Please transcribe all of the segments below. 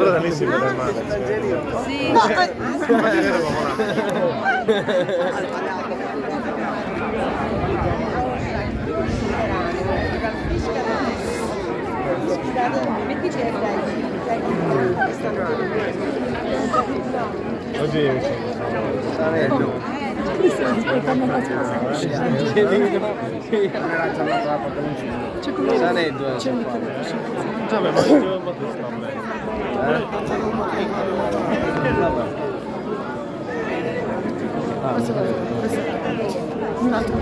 Bravissimo del mare. Sì. Oggi Saretto. Saretto. Già mi mangio un po' di un altro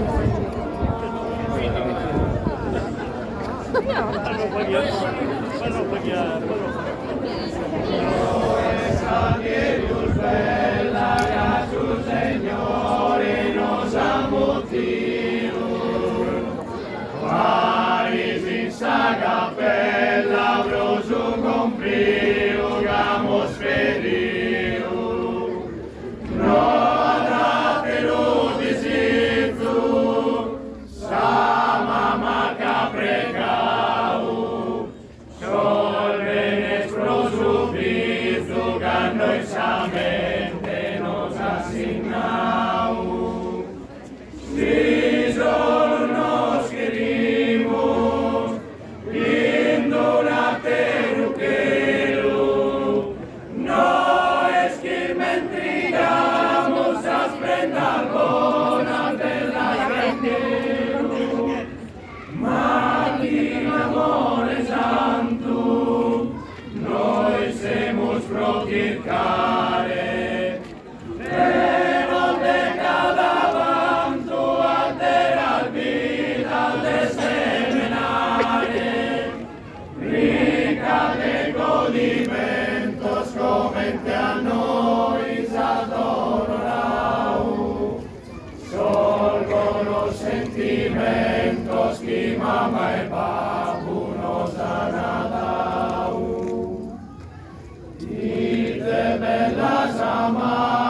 Signore nos Paris in sa cappella prosum compriu gamos feriu no adatelu disitu sa mama caprecau sol venes prosum fizu gando insamente nos assignau si solo nos querimos lindo la peruquero no es que me intrigamos las prendas bonas de la gente Martín amore santo noi semos protircare pero de cada vanto alterar vida de seminare rica de godimentos comente a noi adorarau sol con los sentimentos que mama e papu nos anadau y de bellas amar